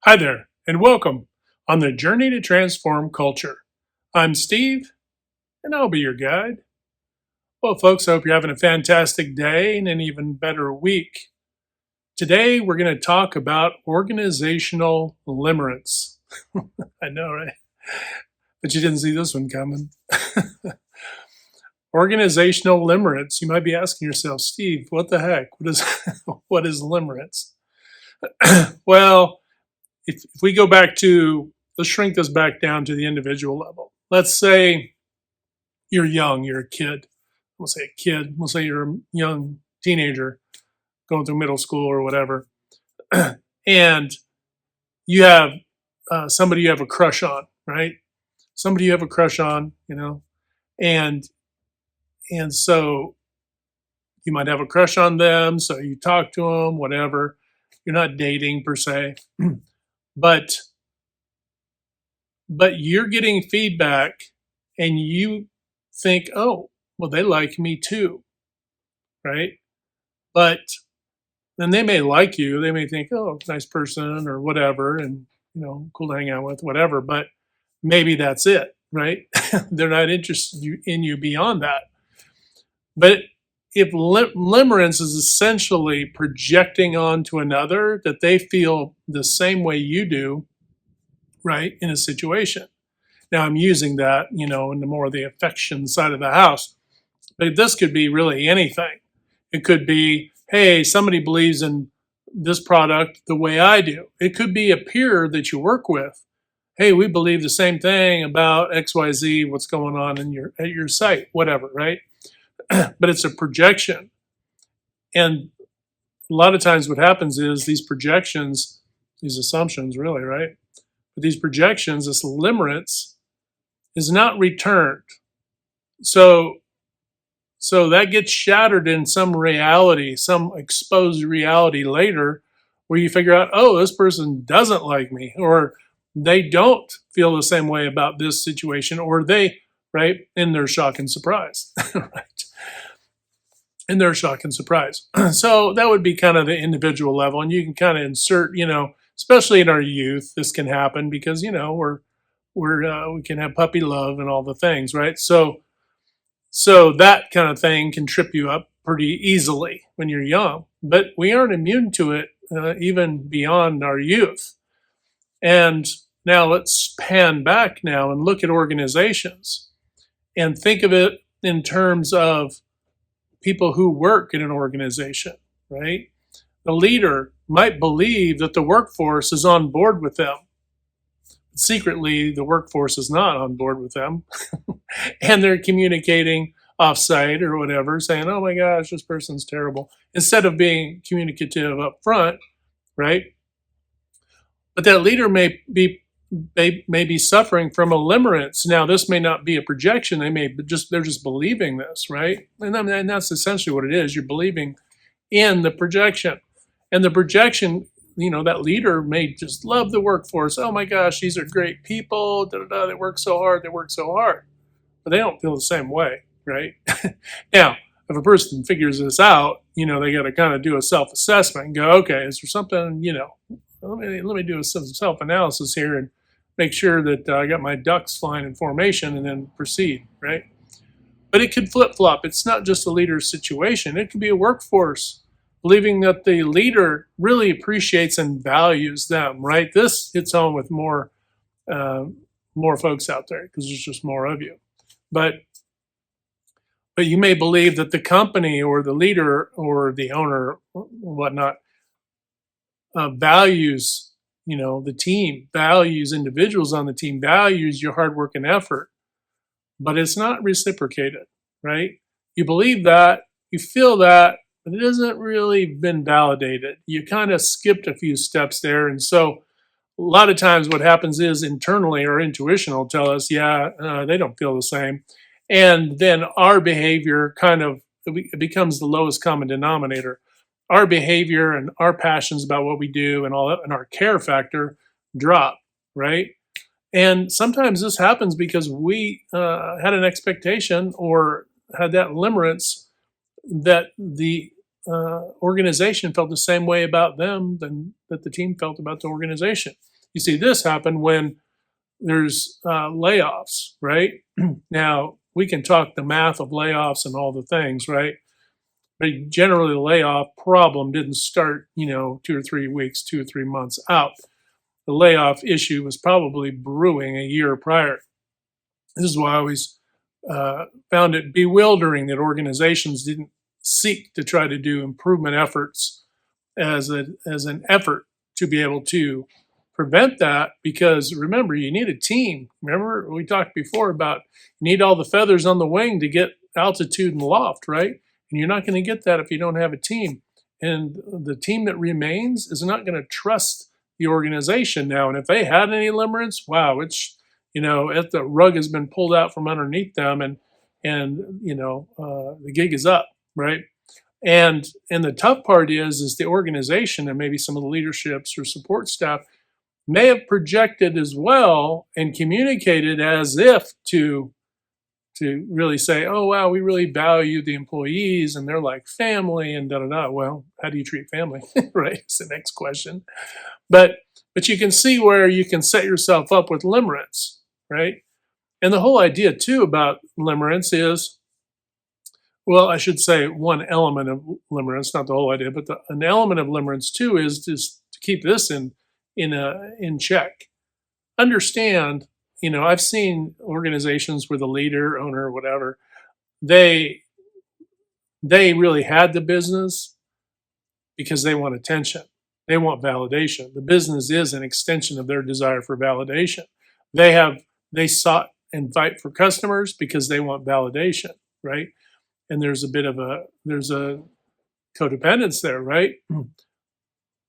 Hi there, and welcome on the journey to transform culture. I'm Steve, and I'll be your guide. Well, folks, I hope you're having a fantastic day and an even better week. Today, we're going to talk about organizational limerence. I know, right? But you didn't see this one coming. Organizational limerence. You might be asking yourself, Steve, what the heck? What is what is limerence? Well, if we go back to, let's shrink this back down to the individual level. Let's say you're young, you're a kid. We'll say a kid. We'll say you're a young teenager going through middle school or whatever, and you have somebody you have a crush on, right? Somebody you have a crush on, and so you might have a crush on them, so you talk to them, whatever. You're not dating per se, but you're getting feedback, and you think, oh, well, they like me too, right? But then they may like you. They may think, oh, nice person or whatever, and cool to hang out with, whatever. But maybe that's it, right? They're not interested in you beyond that. But if limerence is essentially projecting onto another that they feel the same way you do, right, in a situation. Now I'm using that, in the more the affection side of the house. But this could be really anything. It could be, hey, somebody believes in this product the way I do. It could be a peer that you work with. Hey, we believe the same thing about XYZ, what's going on at your site, whatever, right? But it's a projection. And a lot of times what happens is these projections, these assumptions really, right? But these projections, this limerence is not returned. So that gets shattered in some reality, some exposed reality later, where you figure out, oh, this person doesn't like me, or they don't feel the same way about this situation, or they, right, in their shock and surprise, right, in their shock and surprise. So that would be kind of the individual level, and you can kind of insert, especially in our youth, this can happen because we can have puppy love and all the things, right? So that kind of thing can trip you up pretty easily when you're young, but we aren't immune to it even beyond our youth. And now let's pan back now and look at organizations and think of it in terms of people who work in an organization, right? The leader might believe that the workforce is on board with them. Secretly, the workforce is not on board with them. And they're communicating offsite or whatever, saying, oh my gosh, this person's terrible, instead of being communicative up front, right? But that leader may be suffering from a limerence. Now, this may not be a projection. They're just believing this, right? And that's essentially what it is. You're believing in the projection. And the projection, that leader may just love the workforce. Oh my gosh, these are great people. Da, da, da, they work so hard. They work so hard. But they don't feel the same way, right? Now, if a person figures this out, they got to kind of do a self-assessment and go, okay, is there something, let me do some self-analysis here and make sure that I got my ducks flying in formation and then proceed, right? But it could flip-flop. It's not just a leader's situation. It could be a workforce believing that the leader really appreciates and values them, right? This hits home with more folks out there because there's just more of you. But you may believe that the company or the leader or the owner, whatnot, values, the team, values individuals on the team, values your hard work and effort, but it's not reciprocated, right? You believe that, you feel that, but it hasn't really been validated. You kind of skipped a few steps there. And so a lot of times what happens is internally our intuition will tell us, yeah, they don't feel the same. And then our behavior it becomes the lowest common denominator. Our behavior and our passions about what we do and all that and our care factor drop, right? And sometimes this happens because we had an expectation or had that limerence that the organization felt the same way about them than that the team felt about the organization. You see this happen when there's layoffs, right? Now, we can talk the math of layoffs and all the things, right? But generally, the layoff problem didn't start, 2 or 3 weeks, 2 or 3 months out. The layoff issue was probably brewing a year prior. This is why I always found it bewildering that organizations didn't seek to try to do improvement efforts as an effort to be able to prevent that, because remember, you need a team. Remember, we talked before about you need all the feathers on the wing to get altitude and loft, right? And you're not going to get that if you don't have a team. And the team that remains is not going to trust the organization now. And if they had any limerence, wow, it's the rug has been pulled out from underneath them, and the gig is up, right? And the tough part is the organization and maybe some of the leaderships or support staff may have projected as well and communicated as if to really say, oh wow, we really value the employees and they're like family and da da da. Well, how do you treat family? Right? It's the next question. But you can see where you can set yourself up with limerence, right? And the whole idea too about limerence is, well, I should say one element of limerence, not the whole idea, but an element of limerence too is just to keep this in check. Understand, I've seen organizations where the leader, owner, whatever, they really had the business because they want attention. They want validation. The business is an extension of their desire for validation. They sought and fight for customers because they want validation, right? And there's a codependence there, right?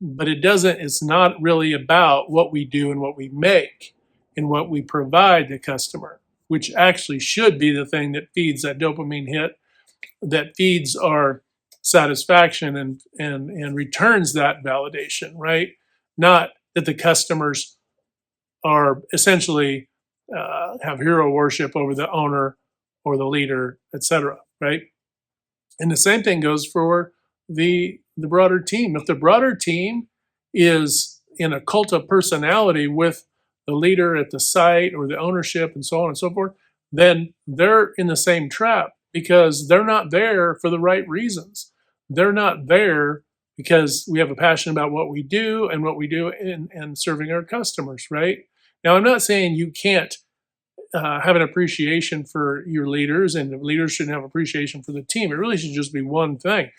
But it's not really about what we do and what we make and what we provide the customer, which actually should be the thing that feeds that dopamine hit, that feeds our satisfaction and returns that validation, right? Not that the customers are essentially have hero worship over the owner or the leader, etc., right? And the same thing goes for the broader team. If the broader team is in a cult of personality with the leader at the site or the ownership and so on and so forth, then they're in the same trap because they're not there for the right reasons. They're not there because we have a passion about what we do and what we do in serving our customers, right? Now, I'm not saying you can't have an appreciation for your leaders, and the leaders shouldn't have appreciation for the team. It really should just be one thing.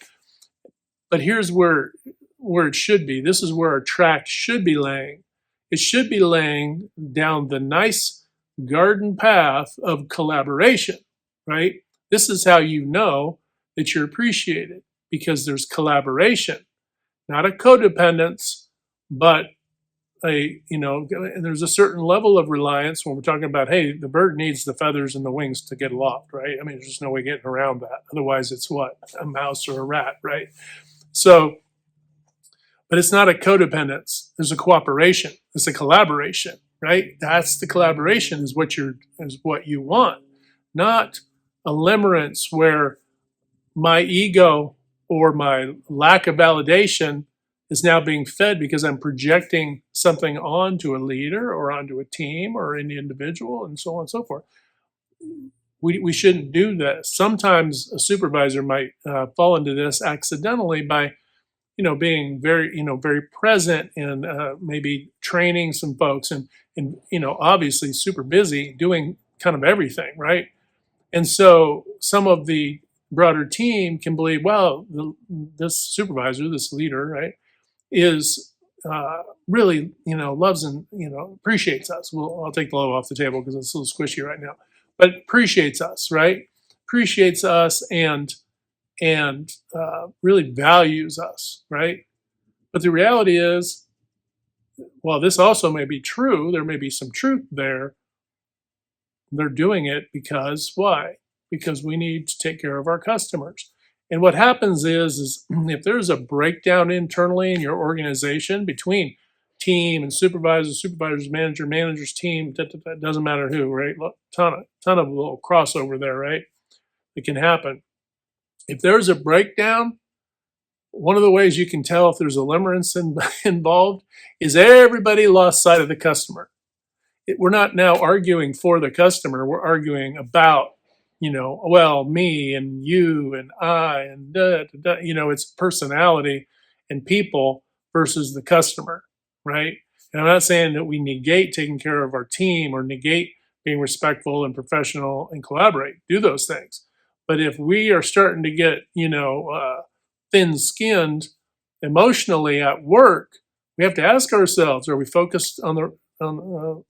But here's where it should be. This is where our track should be laying. It should be laying down the nice garden path of collaboration, right? This is how you know that you're appreciated, because there's collaboration, not a codependence, but there's a certain level of reliance when we're talking about, hey, the bird needs the feathers and the wings to get aloft, right? I mean, there's just no way getting around that. Otherwise, it's what? A mouse or a rat, right? So, but it's not a codependence. There's a cooperation. It's a collaboration, right? That's the collaboration is what you want, not a limerence where my ego or my lack of validation is now being fed because I'm projecting something onto a leader or onto a team or an individual and so on and so forth. We shouldn't do that. Sometimes a supervisor might fall into this accidentally by, being very present and maybe training some folks and obviously super busy doing kind of everything, right? And so some of the broader team can believe, well, this supervisor, this leader, right, is really, loves and, appreciates us. Well, I'll take the low off the table because it's a little squishy right now, but appreciates us, right? Appreciates us and really values us, right? But the reality is, while this also may be true, there may be some truth there. They're doing it because why? Because we need to take care of our customers. And what happens is if there's a breakdown internally in your organization between team and supervisors, manager, manager's team, that doesn't matter who, right? Ton of little crossover there, right? It can happen. If there's a breakdown, one of the ways you can tell if there's a limerence involved is everybody lost sight of the customer. We're not now arguing for the customer. We're arguing about, well, me and you and I and it's personality and people versus the customer, right? And I'm not saying that we negate taking care of our team or negate being respectful and professional and collaborate. Do those things. But if we are starting to get, thin-skinned emotionally at work, we have to ask ourselves: are we focused on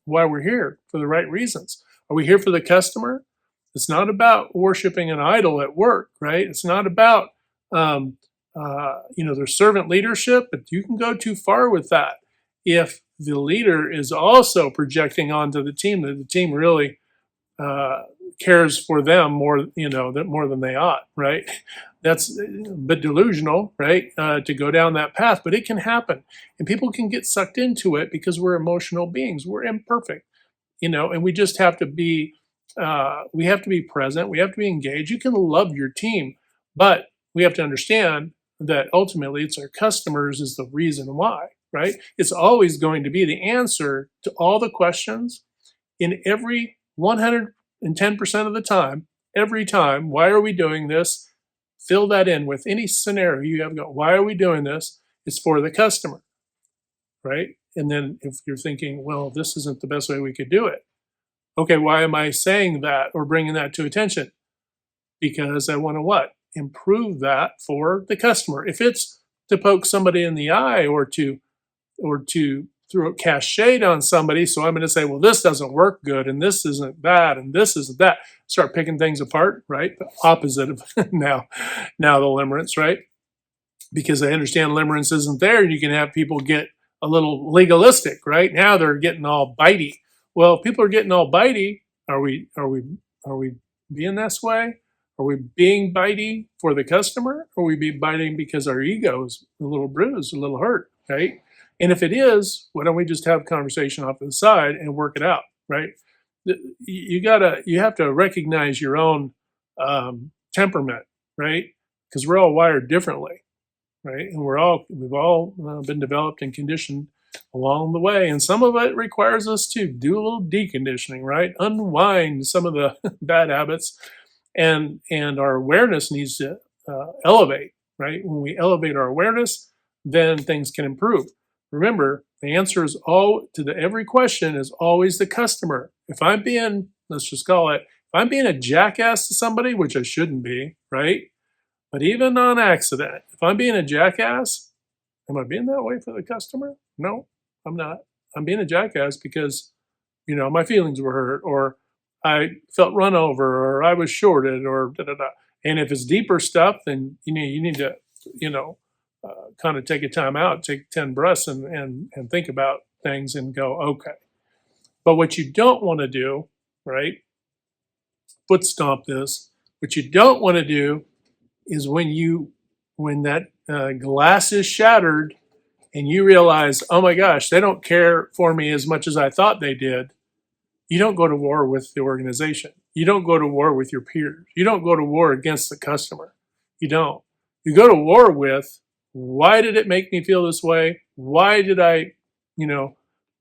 why we're here for the right reasons? Are we here for the customer? It's not about worshiping an idol at work, right? It's not about there's servant leadership, but you can go too far with that if the leader is also projecting onto the team that the team really cares for them more, more than they ought, right? That's a bit delusional, right? To go down that path, but it can happen, and people can get sucked into it because we're emotional beings. We're imperfect, and we just have to be. We have to be present. We have to be engaged. You can love your team, but we have to understand that ultimately it's our customers is the reason why, right? It's always going to be the answer to all the questions in every 110% of the time, every time. Why are we doing this? Fill that in with any scenario you have. Why are we doing this? It's for the customer, right? And then if you're thinking, well, this isn't the best way we could do it. Okay, why am I saying that or bringing that to attention? Because I want to what? Improve that for the customer. If it's to poke somebody in the eye or to cast shade on somebody, so I'm going to say, well, this doesn't work good, and this isn't that, and this isn't that. Start picking things apart, right? The opposite of now the limerence, right? Because I understand limerence isn't there, and you can have people get a little legalistic, right? Now they're getting all bitey. Well, if people are getting all bitey, are we being this way? Are we being bitey for the customer? Or are we being biting because our ego is a little bruised, a little hurt, right? And if it is, why don't we just have a conversation off to the side and work it out, right? You have to recognize your own temperament, right? Because we're all wired differently, right? And we've all been developed and conditioned along the way, and some of it requires us to do a little deconditioning, right? Unwind some of the bad habits, and our awareness needs to elevate, right? When we elevate our awareness, then things can improve. Remember, the answer is every question is always the customer. If I'm being, let's just call it, if I'm being a jackass to somebody, which I shouldn't be, right? But even on accident, if I'm being a jackass, am I being that way for the customer? No, I'm not. I'm being a jackass because, my feelings were hurt, or I felt run over, or I was shorted, or da da da. And if it's deeper stuff, then you need to, kind of take a time out, take 10 breaths, and think about things and go, okay. But what you don't want to do, right? Foot stomp this. What you don't want to do is when that glass is shattered and you realize, oh my gosh, they don't care for me as much as I thought they did. You don't go to war with the organization. You don't go to war with your peers. You don't go to war against the customer. You don't. You go to war with, why did it make me feel this way? Why did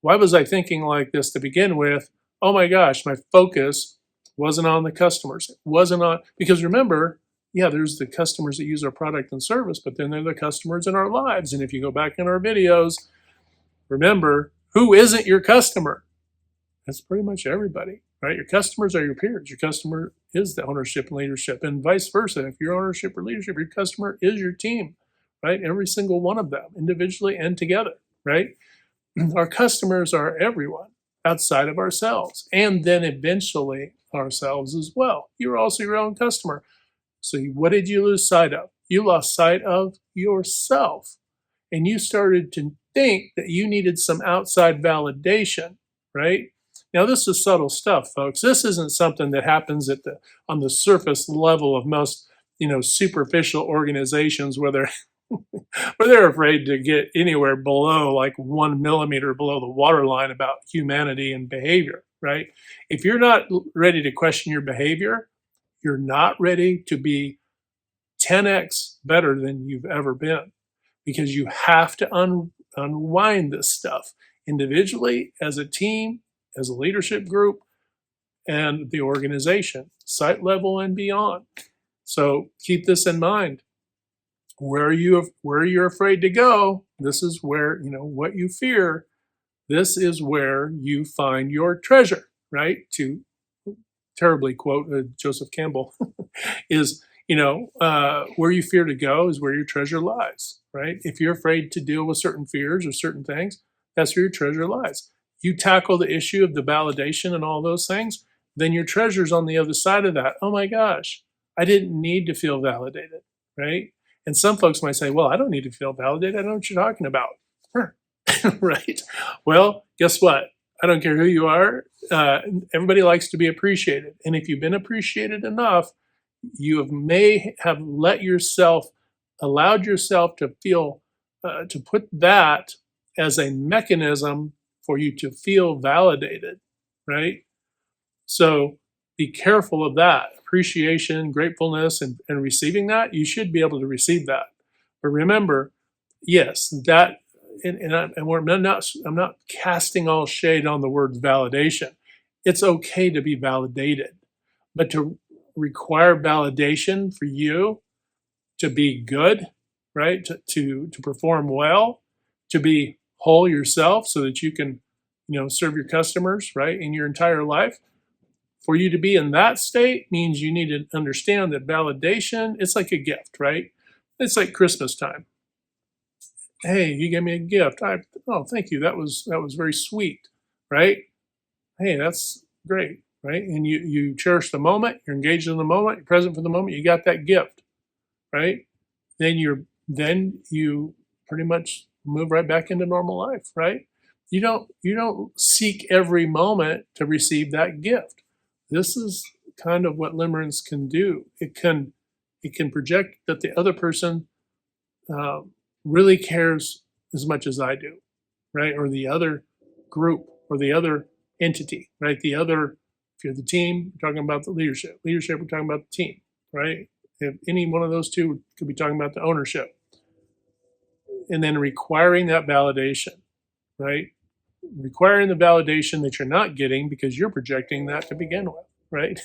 why was I thinking like this to begin with? Oh my gosh, my focus wasn't on the customers. It wasn't on, because remember, yeah, there's the customers that use our product and service, but then they're the customers in our lives. And if you go back in our videos, remember, who isn't your customer? That's pretty much everybody, right? Your customers are your peers. Your customer is the ownership and leadership, and vice versa. If you're ownership or leadership, your customer is your team, right? Every single one of them, individually and together, right? Our customers are everyone outside of ourselves, and then eventually ourselves as well. You're also your own customer. So what did you lose sight of? You lost sight of yourself, and you started to think that you needed some outside validation, right? Now, this is subtle stuff, folks. This isn't something that happens on the surface level of most, superficial organizations where they're afraid to get anywhere below like 1 millimeter below the waterline about humanity and behavior, right? If you're not ready to question your behavior, you're not ready to be 10x better than you've ever been. because you have to unwind this stuff individually, as a team, as a leadership group, and the organization, site level and beyond. So keep this in mind. Where you're afraid to go, this is where, what you fear, this is where you find your treasure, right? To terribly quote Joseph Campbell, is, where you fear to go is where your treasure lies, right? If you're afraid to deal with certain fears or certain things, that's where your treasure lies. You tackle the issue of the validation and all those things, then your treasure's on the other side of that. Oh my gosh, I didn't need to feel validated, right? And some folks might say, well, I don't need to feel validated. I know what you're talking about. Right? Well, guess what? I don't care who you are. Everybody likes to be appreciated. And if you've been appreciated enough, may have allowed yourself to feel, to put that as a mechanism for you to feel validated, right? So be careful of that. Appreciation, gratefulness, and receiving that, you should be able to receive that. But remember, yes, that, I'm not casting all shade on the word validation. It's okay to be validated, but to require validation for you to be good, right? To perform well, to be whole yourself so that you can, serve your customers, right, in your entire life. For you to be in that state means you need to understand that validation, it's like a gift, right? It's like Christmas time. Hey, you gave me a gift. Oh, thank you. That was very sweet, right? Hey, that's great, right? And you cherish the moment, you're engaged in the moment, you're present for the moment, you got that gift, right? Then you pretty much move right back into normal life, right? You don't seek every moment to receive that gift. This is kind of what limerence can do. It can project that the other person really cares as much as I do, right? Or the other group or the other entity, right? If you're the team, we're talking about the leadership. Leadership, we're talking about the team, right? If any one of those two could be talking about the ownership. And then requiring that validation, right? Requiring the validation that you're not getting because you're projecting that to begin with, right?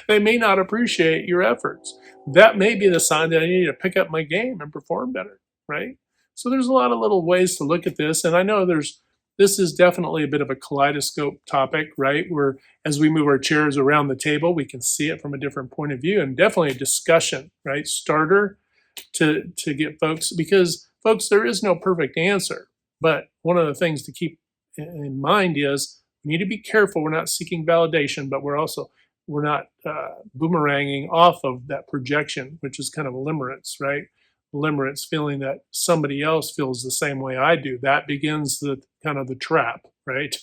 They may not appreciate your efforts. That may be the sign that I need to pick up my game and perform better, right? So there's a lot of little ways to look at this. And I know this is definitely a bit of a kaleidoscope topic, right? Where as we move our chairs around the table, we can see it from a different point of view, and definitely a discussion, right? Starter to get folks, because folks, there is no perfect answer. But one of the things to keep in mind is we need to be careful. We're not seeking validation, but we're not boomeranging off of that projection, which is kind of a limerence, right? Limerence, feeling that somebody else feels the same way I do. That begins the kind of the trap, right?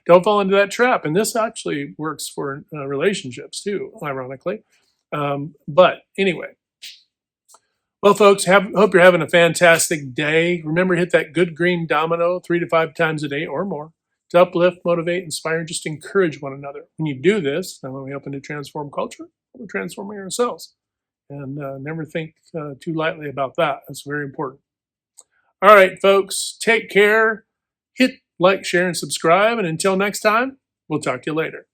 Don't fall into that trap. And this actually works for relationships too, ironically. But anyway, well, folks, hope you're having a fantastic day. Remember, hit that good green domino 3 to 5 times a day or more to uplift, motivate, inspire, and just encourage one another. When you do this, not only helping to transform culture, we're transforming ourselves. And never think too lightly about that. That's very important. All right, folks, take care. Hit like, share, and subscribe. And until next time, we'll talk to you later.